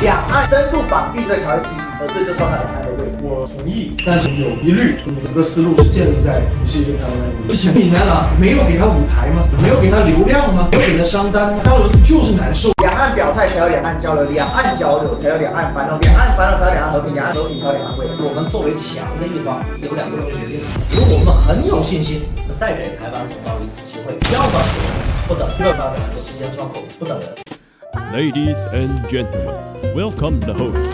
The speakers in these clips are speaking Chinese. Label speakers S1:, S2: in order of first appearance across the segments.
S1: 两岸深度绑定这条第一，而这就创造两岸的未来。
S2: 我同意，但是有疑虑。你整个思路是建立在你是一个台湾人。之前闽南郎没有给他舞台吗？没有给他流量吗？没有给他商单吗？大陆就是难受。
S1: 两岸表态才有两岸交流，两岸交流才有两岸繁荣，两岸繁荣才有两岸和平，两岸和平才有两岸未来。我们作为强的一方，有两个东西决定。如果我们很有信心，再给台湾同胞一次机会，要么不等，要发展的时间窗口不等人。
S3: Ladies and gentlemen, welcome the host.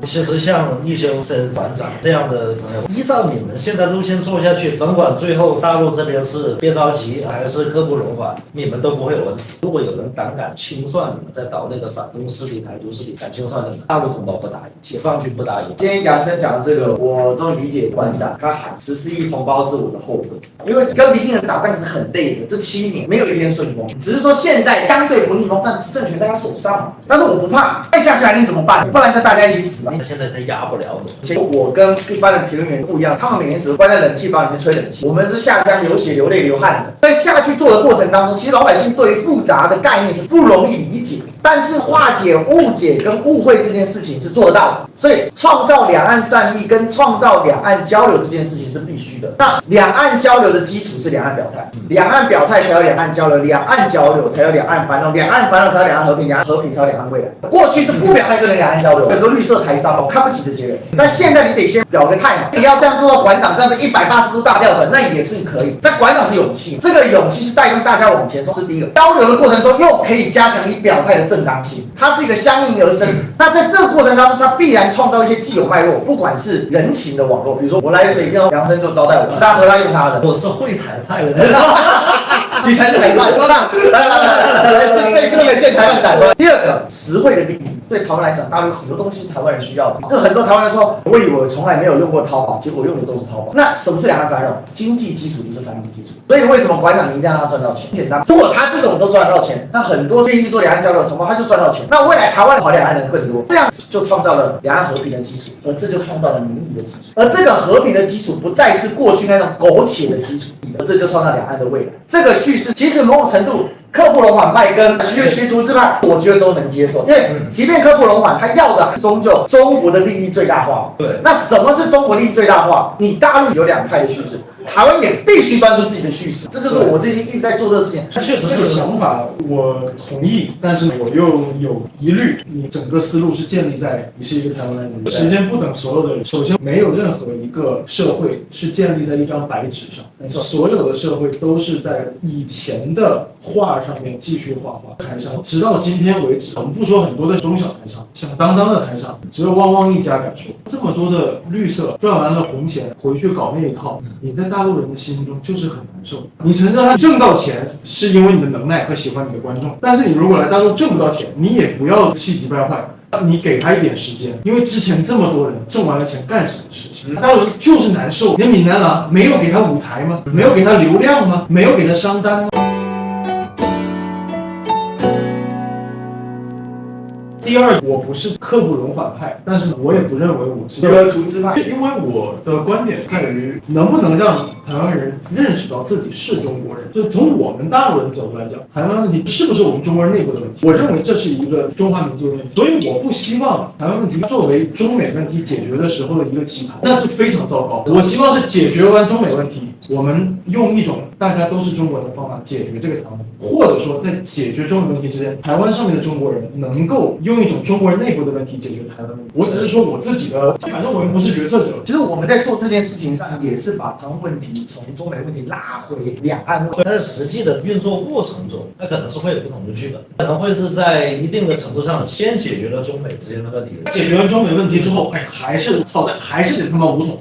S4: 其实像立修这馆长这样的朋友，依照你们现在路线做下去，甭管最后大陆这边是别着急还是刻不容缓，你们都不会有问题。如果有人敢清算你们，在岛内的反动势力、台独势力敢清算你们，大陆同胞不答应，解放军不答应。
S1: 今天杨生讲的这个，我终于理解馆长他喊14亿同胞是我的后盾，因为跟民进党打仗是很累的，这7年没有一天顺风，只是说现在相对不逆风，但政权在他手上。但是我不怕，再下去还能怎么办？不然就大家一起死吧。
S4: 现在他压不了你。
S1: 我跟一般的评论员不一样，他们每天只关在冷气房里面吹冷气，我们是下乡流血、流泪、流汗的。在下去做的过程当中，其实老百姓对于复杂的概念是不容易理解，但是化解误解跟误会这件事情是做得到的。所以创造两岸善意跟创造两岸交流这件事情是必须的。那两岸交流的基础是两岸表态，两岸表态才有两岸交流，两岸交流才有两岸繁荣，两岸繁荣才有两岸和平，两岸和平才有两岸未来。过去是不表态就能两岸交流，很多绿色台商我看不起这些人，但现在你得先表个态嘛。你要这样做到馆长这样的180度大调整，那也是可以。但馆长是勇气，这个勇气是带动大家往前冲，这是第一个。交流的过程中又可以加强你表态的正当性，它是一个相应而生。那在这个过程当中，它必然创造一些既有脉络，不管是人情的网络，比如说我来北京，杨生就招待我，吃他喝他用他的。
S4: 我是会台派的，
S1: 你才是台派。来，这个见台湾展观。第二个，实惠的利益，对台湾来讲，大陆有很多东西是台湾人需要的。这很多台湾人说，我以为我从来没有用过淘宝，结果用的都是淘宝。那什么是两岸繁荣？经济基础就是繁荣基础。所以为什么馆长你一定要让他赚到钱？很简单，如果他这种都赚到钱，那很多愿意做两岸交流的同胞他就赚到钱。那未来台湾跑两岸人更多，这样子就创造了两岸和平的基础，而这就创造了民意的基础。而这个和平的基础不再是过去那种苟且的基础，而这就创造两岸的未来。这个叙事其实某种程度。刻不容缓派跟徐图之派，我觉得都能接受，因为即便刻不容缓，他要的终究中国的利益最大化。
S4: 对，
S1: 那什么是中国利益最大化？你大陆有两派的叙事，台湾也必须端出自己的叙事，这就是我最近一直在做这个事情。
S2: 确实这个想法我同意，但是我又有疑虑。你整个思路是建立在你是一个台湾人，时间不等所有的人。首先，没有任何一个社会是建立在一张白纸上，
S1: 没错，
S2: 所有的社会都是在以前的画上面继续画台上，直到今天为止。我们不说很多的中小台商，响当当的台商，只有汪汪一家敢说。这么多的绿色赚完了红钱，回去搞那一套，你在大陆人的心中就是很难受。你承认他挣到钱是因为你的能耐和喜欢你的观众，但是你如果来大陆挣不到钱，你也不要气急败坏。你给他一点时间，因为之前这么多人挣完了钱干什么事情？大陆人就是难受。你闽南郎没有给他舞台吗？没有给他流量吗？没有给他商单吗？第二，我不是刻不容缓派，但是我也不认为我是
S1: 图之派，
S2: 因为我的观点在于能不能让台湾人认识到自己是中国人。就从我们大陆人的角度来讲，台湾问题是不是我们中国人内部的问题？我认为这是一个中华民族的问题，所以我不希望台湾问题作为中美问题解决的时候的一个棋盘，那就非常糟糕。我希望是解决完中美问题，我们用一种大家都是中国人的方法解决这个台湾，或者说在解决中美问题之间，台湾上面的中国人能够用一种中国人内部的问题解决台湾问题。我只是说我自己的，反正我们不是决策者。
S1: 其实我们在做这件事情上，也是把台湾问题从中美问题拉回两岸问题。
S4: 但是实际的运作过程中，那可能是会有不同的剧本，可能会是在一定的程度上先解决了中美之间的问题，
S2: 解决完中美问题之后，还是操蛋，还是得他妈武统。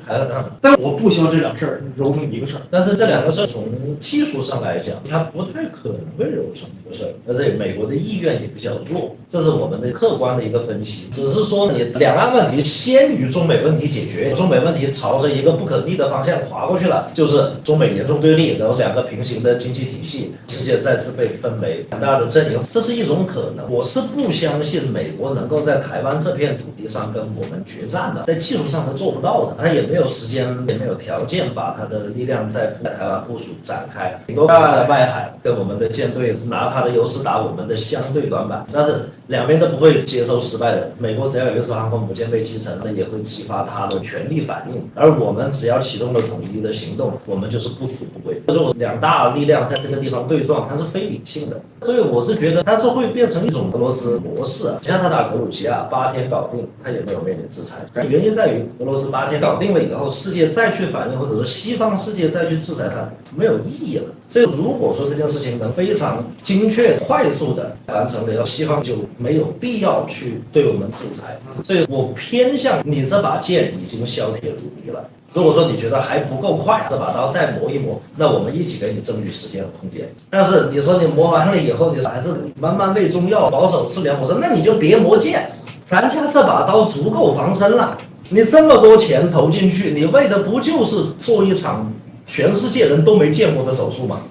S2: 但我不希望这两事儿揉成一个事儿。
S4: 但是这两个事儿从技术上来讲，它不太可能会揉成一个事儿，而且美国的意愿也比较弱，这是我们的客客观的一个分析，只是说你两岸问题先于中美问题解决，中美问题朝着一个不可逆的方向滑过去了，就是中美严重对立，然后两个平行的经济体系，世界再次被分为两大的阵营，这是一种可能。我是不相信美国能够在台湾这片土地上跟我们决战的，在技术上他做不到的，他也没有时间，也没有条件把他的力量在台湾部署展开，顶多在外海跟我们的舰队拿他的优势打我们的相对短板，但是两边都不会接受失败的。美国只要有一艘航空母舰被击沉，那也会激发他的全力反应，而我们只要启动了统一的行动，我们就是不死不归。如果两大力量在这个地方对撞，它是非理性的，所以我是觉得它是会变成一种俄罗斯模式。像他打格鲁吉亚8天搞定，他也没有面临制裁，原因在于俄罗斯8天搞定了以后，世界再去反应，或者说西方世界再去制裁它没有意义了。所以如果说这件事情能非常精确快速的完成了，西方就没有必要去对我们制裁。所以我偏向你这把剑已经削铁如泥了，如果说你觉得还不够快，这把刀再磨一磨，那我们一起给你争取时间和空间。但是你说你磨完了以后，你还是慢慢喂中药，保守治疗，我说那你就别磨剑，咱家这把刀足够防身了。你这么多钱投进去，你为的不就是做一场全世界人都没见过的手术吗？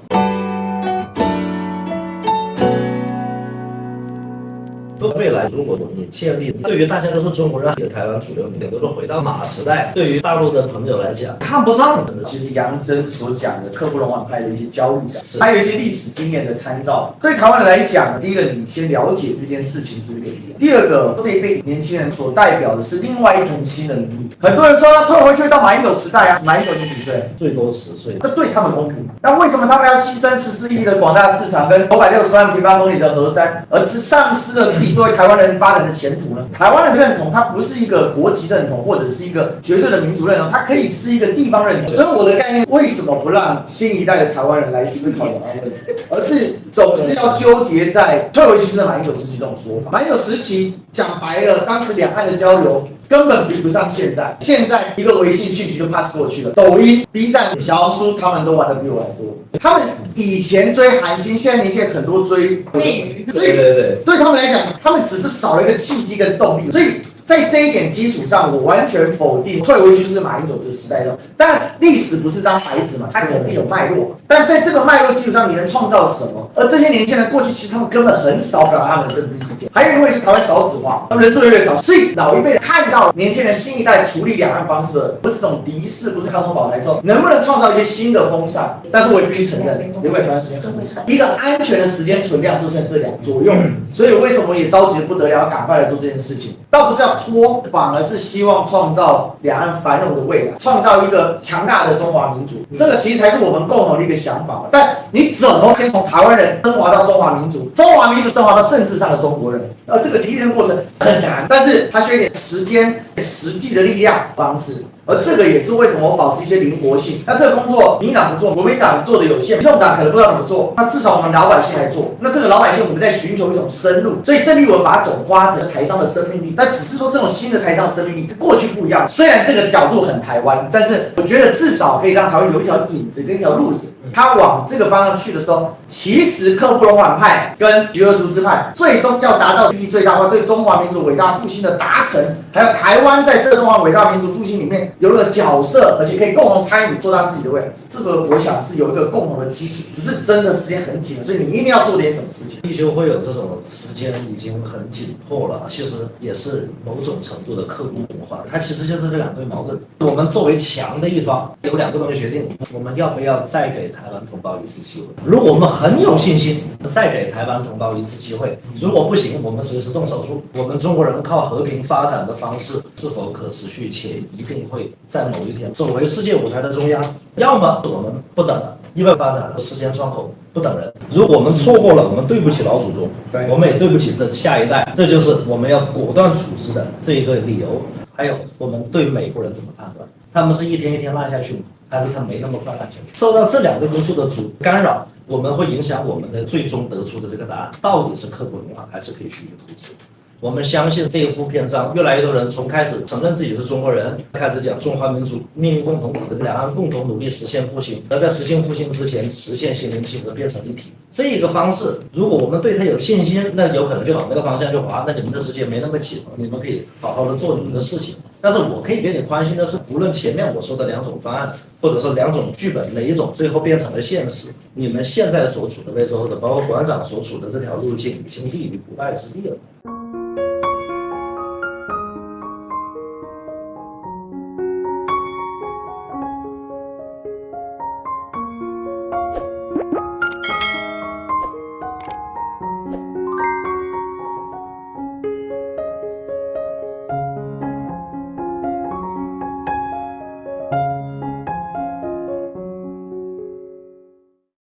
S4: 未来如果你建立对于大家都是中国人，台湾主流民都是回到马时代，对于大陆的朋友来讲看不上。
S1: 其实杨生所讲的刻不容缓派的一些焦虑感，还有一些历史经验的参照。对台湾人来讲，第一个你先了解这件事情是不一样，第二个这一辈年轻人所代表的是另外一种新的能力。很多人说他退回去到马英九时代啊，马英九你几岁？
S4: 最多10岁，
S1: 这对他们公平吗？那为什么他们要牺牲14亿的广大市场跟960万平方公里的河山，而是丧失了自己作为台湾人发展的前途呢？台湾的认同，它不是一个国籍认同，或者是一个绝对的民族认同，它可以是一个地方认同。所以我的概念，为什么不让新一代的台湾人来思考两岸问题，而是总是要纠结在退回去是马英九时期这种说法？马英九时期讲白了，当时两岸的交流根本比不上现在。现在一个微信讯息就 pass 过去了，抖音、B 站、小红书，他们都玩得比我还多。他们以前追韩星，现在年轻人很多追内娱，所以对他们来讲，他们只是少了一个契机跟动力。所以在这一点基础上，我完全否定退回去就是马英九这时代的。当然，历史不是张白纸嘛，它肯定有脉络。但在这个脉络基础上，你能创造什么？而这些年轻人过去其实他们根本很少表达他们的政治意见。还有因为是台湾少子化，他们人数越来越少，所以老一辈看到年轻人新一代处理两岸方式的，不是这种敌视，不是抗中保台之后，能不能创造一些新的风尚？但是我也必须承认，留给台湾时间很少，一个安全的时间存量就剩这2左右。所以为什么也着急的不得了，要赶快来做这件事情？倒不是要拖，反而是希望创造两岸繁荣的未来，创造一个强大的中华民族。这个其实才是我们共同的一个想法。但你怎么先从台湾人升华到中华民族，中华民族升华到政治上的中国人？这个提炼的过程很难，但是它需要一点时间、实际的力量方式。而这个也是为什么我保持一些灵活性。那这个工作民进党不做，国民党做的有限，民众党可能不知道怎么做，那至少我们老百姓来做。那这个老百姓我们在寻求一种生路，所以郑丽文把它总括成台商的生命力，但只是说这种新的台商的生命力过去不一样。虽然这个角度很台湾，但是我觉得至少可以让台湾有一条影子跟一条路子。他往这个方向去的时候，其实刻不容缓派跟菊儿竹枝派最终要达到利益最大化，对中华民族伟大复兴的达成，还有台湾在这个中华伟大民族复兴里面有一个角色，而且可以共同参与做到自己的未来。这个我想是有一个共同的基础，只是真的时间很紧，所以你一定要做点什么事情。
S4: 地球会有这种时间已经很紧迫了，其实也是某种程度的刻不容缓。它其实就是这2对矛盾。我们作为强的一方，有2个东西决定我们要不要再给台湾同胞一次机会。如果我们很有信心，再给台湾同胞一次机会；如果不行，我们随时动手术。我们中国人靠和平发展的方式是否可持续，且一定会在某一天走回世界舞台的中央？要么我们不等了，因为发展的时间窗口不等人。如果我们错过了，我们对不起老祖宗，我们也对不起的下一代。这就是我们要果断处置的这一个理由。还有我们对美国人怎么判断？他们是一天一天烂下去吗？还是他没那么快烂下去？受到这2个因素的干扰，我们会影响我们的最终得出的这个答案，到底是刻不容缓还是可以续续投资。我们相信这一幅篇章，越来越多人从开始承认自己是中国人，开始讲中华民族命运共同体的两岸共同努力实现复兴，而在实现复兴之前，实现心灵契合变成一体。这个方式，如果我们对它有信心，那有可能就往那个方向就滑。那你们的世界没那么紧，你们可以好好的做你们的事情。但是我可以给你宽心的是，无论前面我说的两种方案，或者说两种剧本，哪一种最后变成了现实，你们现在所处的位置，或者包括馆长所处的这条路径，已经立于不败之地了。